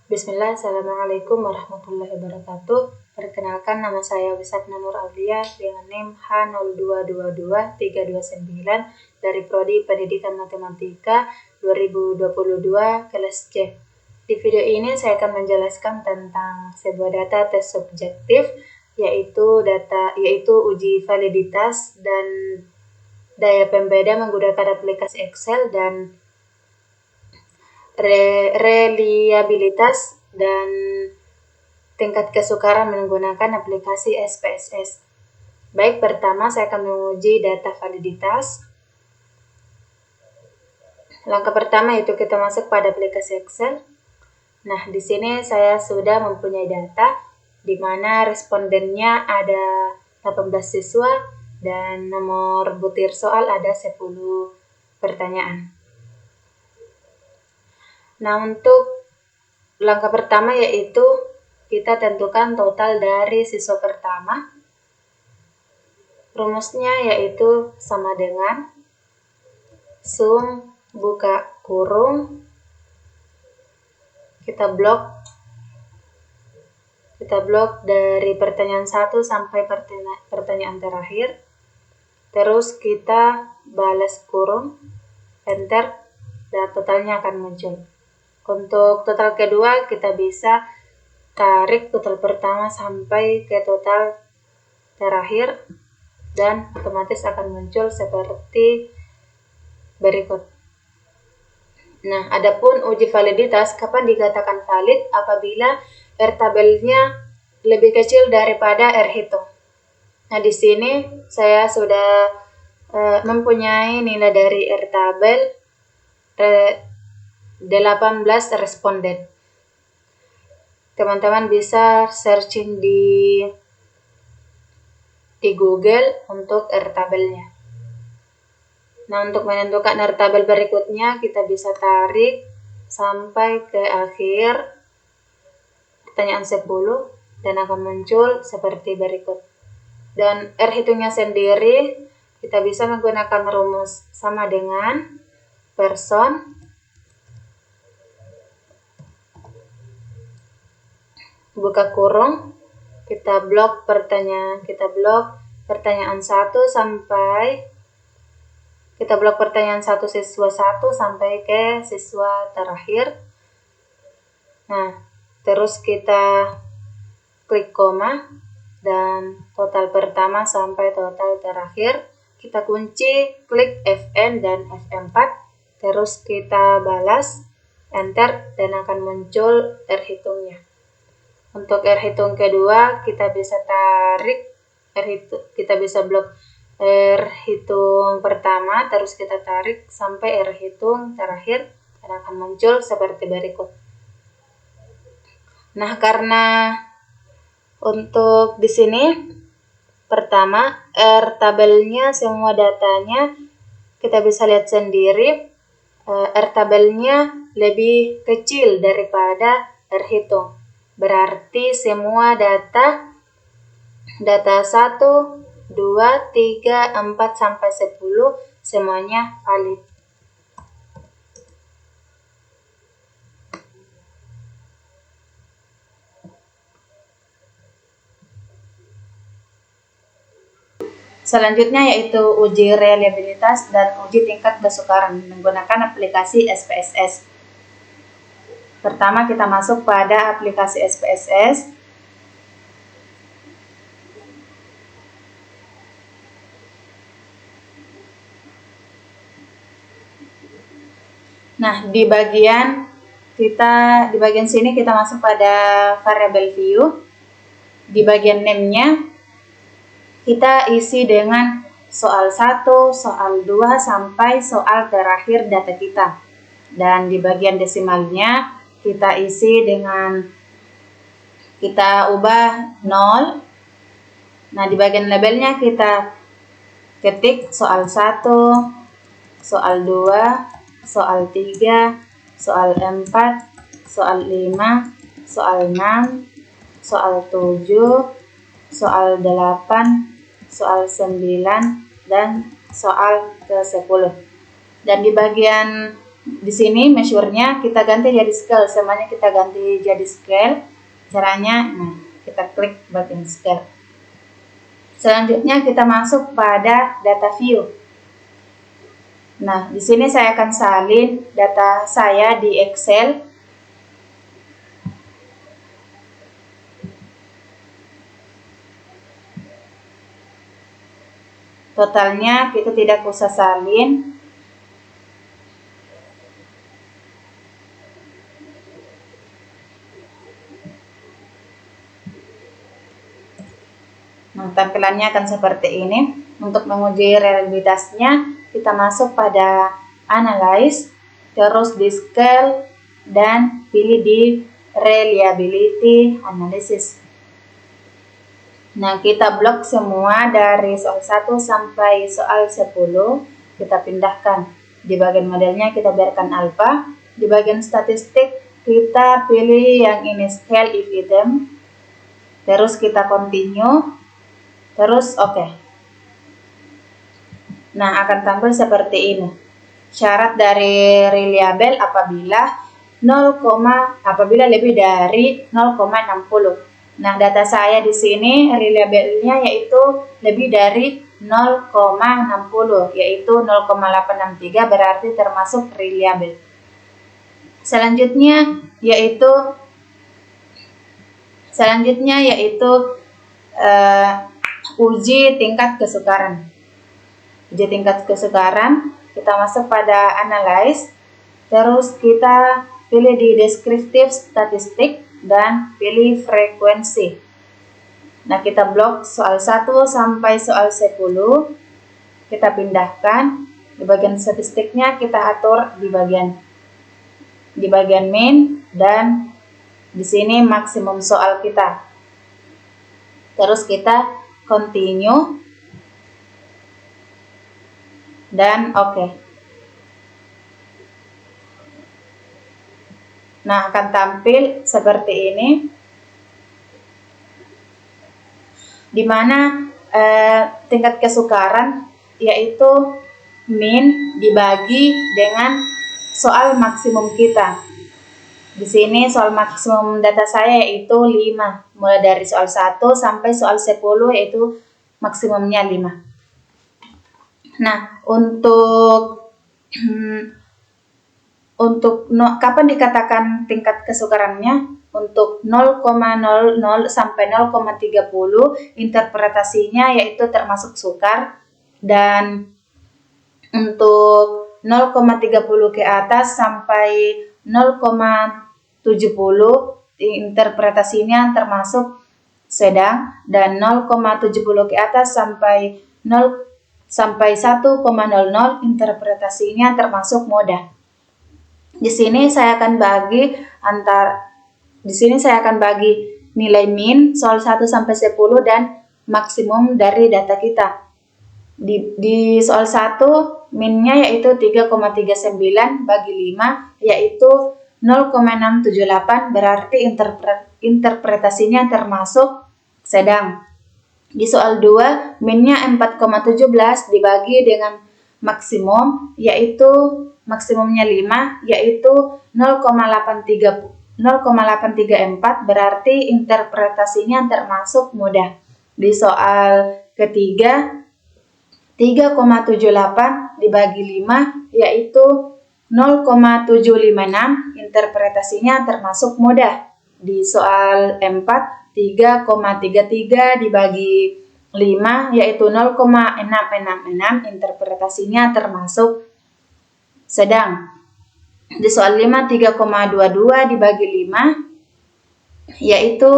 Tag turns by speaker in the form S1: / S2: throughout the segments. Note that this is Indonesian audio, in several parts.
S1: Bismillah, Assalamualaikum warahmatullahi wabarakatuh. Perkenalkan, nama saya Wisakna Nur Aulia dengan NIM H0222-329 dari Prodi Pendidikan Matematika 2022 kelas C. Di video ini saya akan menjelaskan tentang sebuah data tes subjektif, yaitu uji validitas dan daya pembeda menggunakan aplikasi Excel dan reliabilitas dan tingkat kesukaran menggunakan aplikasi SPSS. Baik, pertama saya akan menguji data validitas. Langkah pertama itu kita masuk pada aplikasi Excel. Nah, di sini saya sudah mempunyai data di mana respondennya ada 18 siswa dan nomor butir soal ada 10 pertanyaan. Nah, untuk langkah pertama yaitu kita tentukan total dari siswa pertama. Rumusnya yaitu sama dengan sum buka kurung, kita blok dari pertanyaan 1 sampai pertanyaan terakhir. Terus kita balas kurung, enter, dan totalnya akan muncul. Untuk total kedua, kita bisa tarik total pertama sampai ke total terakhir dan otomatis akan muncul seperti berikut. Nah, adapun uji validitas, kapan dikatakan valid? Apabila R tabelnya lebih kecil daripada R hitung. Nah, di sini saya sudah mempunyai nilai dari R tabel 18 responden. Teman-teman bisa searching di Google untuk R tabelnya. Nah, untuk menentukan R tabel berikutnya kita bisa tarik sampai ke akhir pertanyaan 10 dan akan muncul seperti berikut. Dan R hitungnya sendiri kita bisa menggunakan rumus sama dengan person buka kurung, kita blok pertanyaan 1 siswa 1 sampai ke siswa terakhir. Nah, terus kita klik koma dan total pertama sampai total terakhir. Kita kunci, klik Fn dan F4, terus kita balas, enter, dan akan muncul R hitungnya. Untuk R hitung kedua, kita bisa blok R hitung pertama, terus kita tarik sampai R hitung terakhir, dan akan muncul seperti berikut. Nah, karena untuk di sini pertama R tabelnya semua datanya kita bisa lihat sendiri, R tabelnya lebih kecil daripada R hitung. Berarti semua data 1, 2, 3, 4 sampai 10 semuanya valid. Selanjutnya yaitu uji reliabilitas dan uji tingkat kesukaran menggunakan aplikasi SPSS. Pertama kita masuk pada aplikasi SPSS. Nah, di bagian sini kita masuk pada variable view. Di bagian name-nya kita isi dengan soal 1, soal 2 sampai soal terakhir data kita. Dan di bagian desimalnya kita isi dengan kita ubah 0. Nah, di bagian labelnya kita ketik soal 1, soal 2, soal 3, soal 4, soal 5, soal 6, soal 7, soal 8, soal 9, dan soal ke-10. Dan di bagian Di sini measure-nya kita ganti jadi scale, semuanya kita ganti jadi scale. Caranya, kita klik bagian scale. Selanjutnya kita masuk pada data view. Nah, di sini saya akan salin data saya di Excel. Totalnya kita tidak usah salin. Nah, tampilannya akan seperti ini. Untuk menguji reliabilitasnya, kita masuk pada Analyze, terus di Scale, dan pilih di Reliability Analysis. Nah, kita blok semua dari soal 1 sampai soal 10. Kita pindahkan. Di bagian modelnya kita biarkan alpha. Di bagian statistik kita pilih yang ini scale if item. Terus kita continue. Terus oke. Nah, akan tampil seperti ini. Syarat dari reliable apabila lebih dari 0,60. Nah, data saya di sini reliable-nya yaitu lebih dari 0,60, yaitu 0,863, berarti termasuk reliable. Selanjutnya yaitu uji tingkat kesukaran. Uji tingkat kesukaran, kita masuk pada Analyze, terus kita pilih di Descriptive Statistik dan pilih frekuensi. Nah, kita blok soal 1 sampai soal 10. Kita pindahkan. Di bagian statistiknya kita atur di bagian main, dan di sini maksimum soal kita. Terus kita continue dan oke. Nah, akan tampil seperti ini, di mana tingkat kesukaran yaitu min dibagi dengan soal maksimum kita. Di sini soal maksimum data saya yaitu 5, mulai dari soal 1 sampai soal 10 yaitu maksimumnya 5. Nah, kapan dikatakan tingkat kesukarannya? Untuk 0,00 sampai 0,30 interpretasinya yaitu termasuk sukar, dan untuk 0,30 ke atas sampai 0,70 interpretasinya termasuk sedang, dan 0,70 ke atas sampai 1,00 interpretasinya termasuk mudah. Di sini saya akan bagi nilai min soal 1 sampai 10 dan maksimum dari data kita. Di soal 1 minnya yaitu 3,39 bagi 5 yaitu 0,678, berarti interpretasinya termasuk sedang. Di soal 2 minnya 4,17 dibagi dengan maksimum yaitu maksimumnya 5 yaitu 0,834, berarti interpretasinya termasuk mudah. Di soal ketiga 3,78 dibagi 5 yaitu 0,756, interpretasinya termasuk mudah. Di soal 4 3,33 dibagi 5 yaitu 0,666, interpretasinya termasuk sedang. Di soal 5 3,22 dibagi 5 yaitu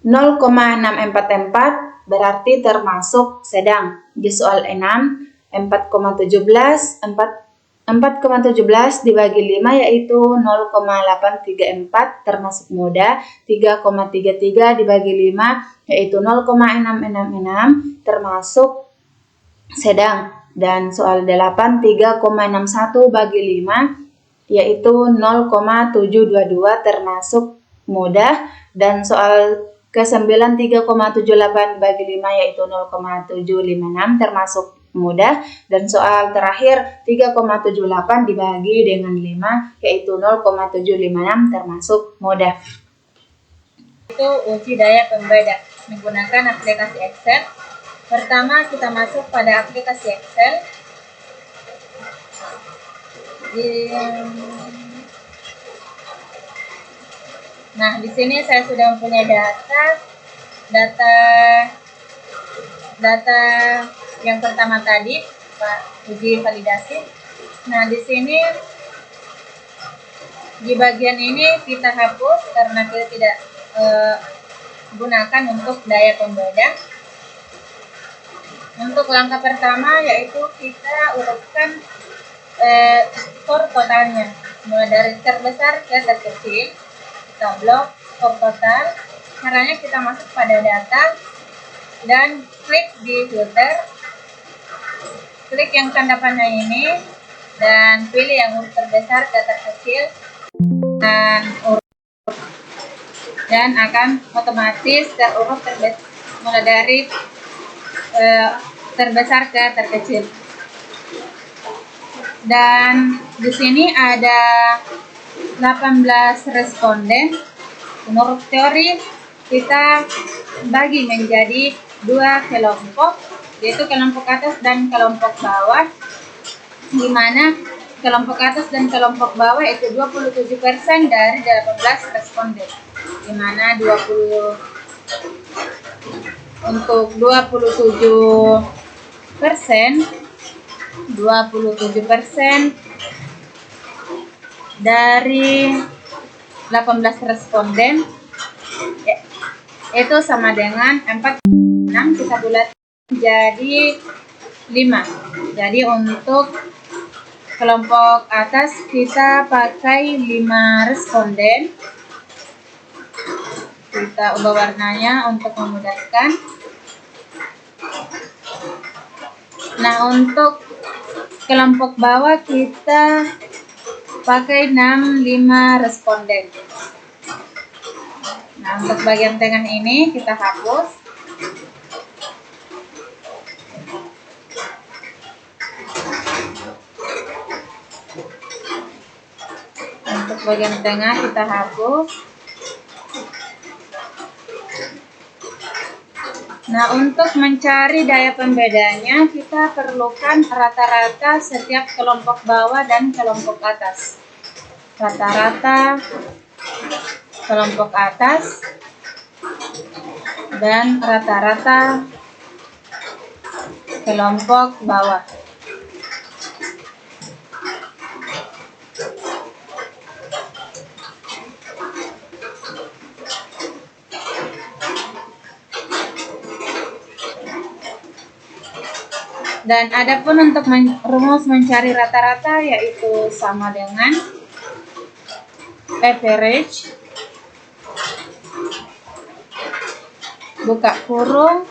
S1: 0,644, berarti termasuk sedang. Di soal 6 4,17 dibagi 5 yaitu 0,834, termasuk mudah. 3,33 dibagi 5 yaitu 0,666, termasuk sedang. Dan soal 8 3,61 bagi 5 yaitu 0,722, termasuk mudah. Dan soal ke-9 3,78 bagi 5 yaitu 0,756, termasuk mudah. Dan soal terakhir 3,78 dibagi dengan 5 yaitu 0,756 termasuk mudah.
S2: Itu uji daya pembeda menggunakan aplikasi Excel. Pertama kita masuk pada aplikasi Excel. Nah, di sini saya sudah mempunyai data yang pertama tadi, uji validasi. Nah, di sini di bagian ini kita hapus karena kita tidak gunakan untuk daya pembeda. Untuk langkah pertama yaitu kita urutkan skor totalnya, mulai dari terbesar ke terkecil. Kita blok skor total. Caranya kita masuk pada data dan klik di filter, klik yang tanda panah ini dan pilih yang urut terbesar ke terkecil dan akan otomatis terurut mulai dari terbesar ke terkecil. Dan di sini ada 18 responden. Menurut teori kita bagi menjadi 2 kelompok, yaitu kelompok atas dan kelompok bawah, di mana kelompok atas dan kelompok bawah itu 27% dari 18 responden, di mana 27% dari 18 responden itu sama dengan 46, kita bulat jadi 5. Jadi untuk kelompok atas kita pakai 5 responden. Kita ubah warnanya untuk memudahkan. Nah, untuk kelompok bawah kita pakai 5 responden. Nah, untuk bagian tengah ini kita hapus. Untuk bagian tengah kita hapus. Nah, untuk mencari daya pembedanya kita perlukan rata-rata setiap kelompok bawah dan kelompok atas. Rata-rata kelompok atas dan rata-rata kelompok bawah. Dan adapun untuk rumus mencari rata-rata yaitu sama dengan average, buka kurung,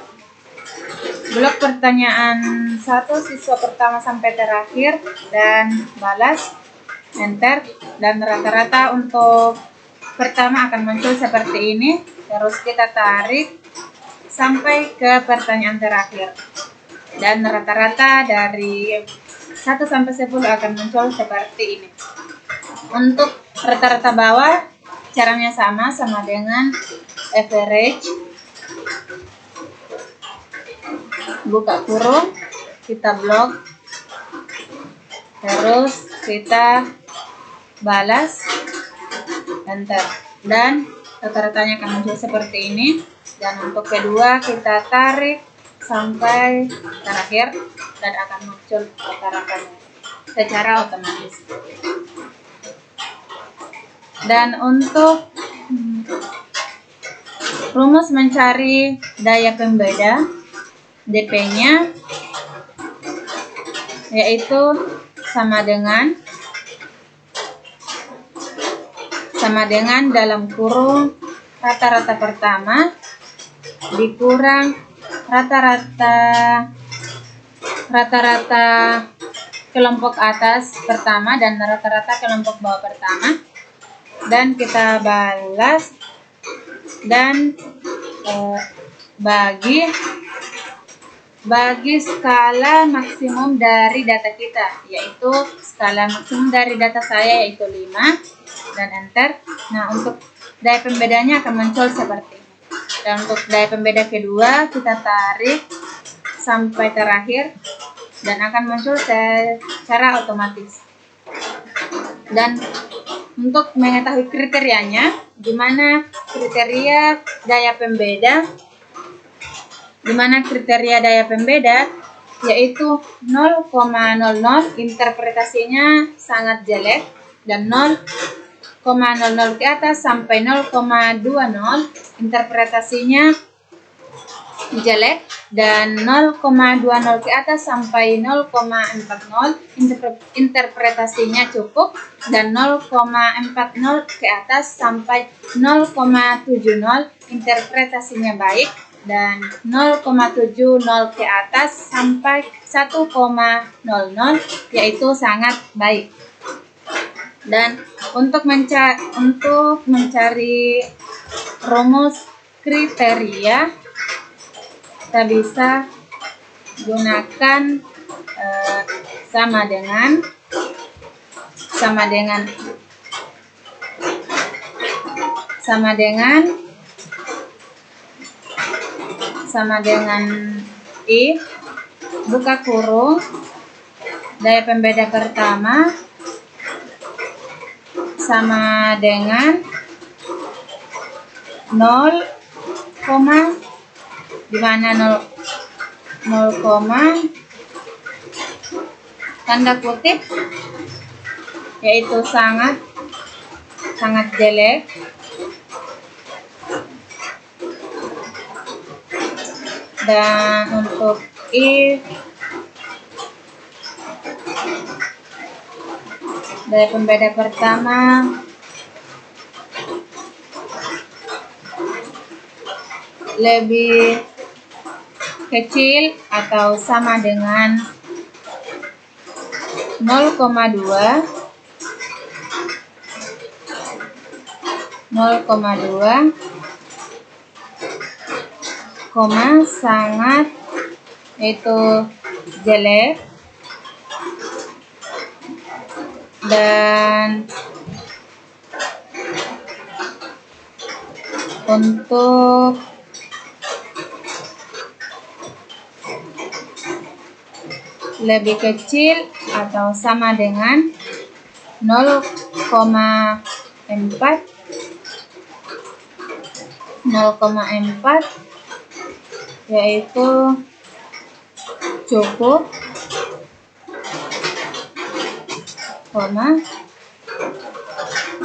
S2: blok pertanyaan 1 siswa pertama sampai terakhir dan balas, enter. Dan rata-rata untuk pertama akan muncul seperti ini, terus kita tarik sampai ke pertanyaan terakhir. Dan rata-rata dari 1 sampai 10 akan muncul seperti ini. Untuk rata-rata bawah caranya sama dengan average, buka kurung, kita blok, terus kita balas, enter. Dan rata-ratanya akan muncul seperti ini. Dan untuk kedua kita tarik sampai terakhir dan akan muncul rata-ratanya secara otomatis. Dan untuk rumus mencari daya pembeda DP-nya yaitu sama dengan dalam kurung rata-rata pertama dikurang rata-rata kelompok atas pertama dan rata-rata kelompok bawah pertama, dan kita balas dan bagi bagi skala maksimum dari data kita, yaitu skala maksimum dari data saya yaitu 5, dan enter. Nah, untuk daya pembedanya akan muncul seperti ini. Dan untuk daya pembeda kedua kita tarik sampai terakhir dan akan muncul secara otomatis. Dan untuk mengetahui kriterianya, gimana kriteria daya pembeda? Yaitu 0,00 interpretasinya sangat jelek, dan 0,00 ke atas sampai 0,20 interpretasinya jelek, dan 0,20 ke atas sampai 0,40 interpretasinya cukup, dan 0,40 ke atas sampai 0,70 interpretasinya baik, dan 0,70 ke atas sampai 1,00 yaitu sangat baik. Dan untuk mencari rumus kriteria, kita bisa gunakan sama dengan I, buka kurung, daya pembeda pertama sama dengan 0, di mana 0, tanda kutip, yaitu sangat jelek. Dan untuk I, daya pembeda pertama lebih kecil atau sama dengan 0,2, sangat itu jelek. Dan untuk lebih kecil atau sama dengan 0,4, yaitu cukup,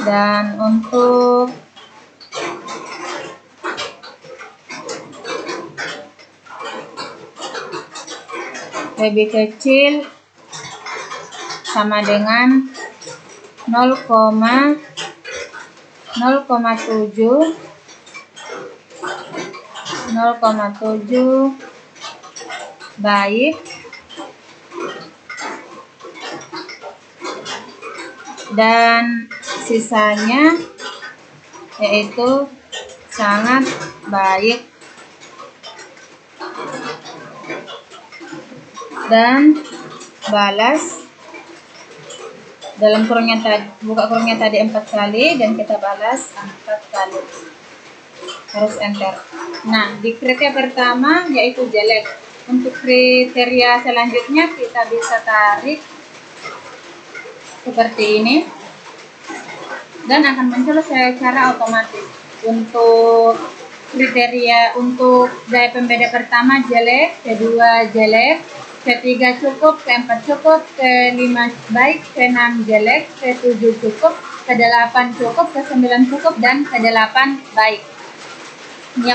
S2: dan untuk lebih kecil sama dengan 0,7 baik, dan sisanya yaitu sangat baik. Dan balas dalam kurungnya tadi, buka kurungnya tadi 4 kali dan kita balas 4 kali, harus enter. Nah, di kriteria pertama yaitu jelek. Untuk kriteria selanjutnya kita bisa tarik seperti ini dan akan muncul secara otomatis. Untuk kriteria, untuk daya pembeda pertama jelek, kedua jelek, ketiga cukup, keempat cukup, kelima baik, keenam jelek, ketujuh cukup, kedelapan cukup, kesembilan cukup, dan kedelapan baik. Ya,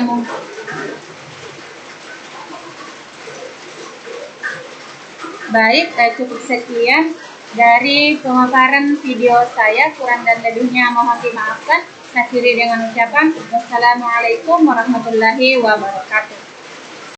S2: baik, cukup sekian dari pemaparan video saya. Kurang dan lebihnya mohon dimaafkan. Akhiri dengan ucapan wassalamualaikum warahmatullahi wabarakatuh.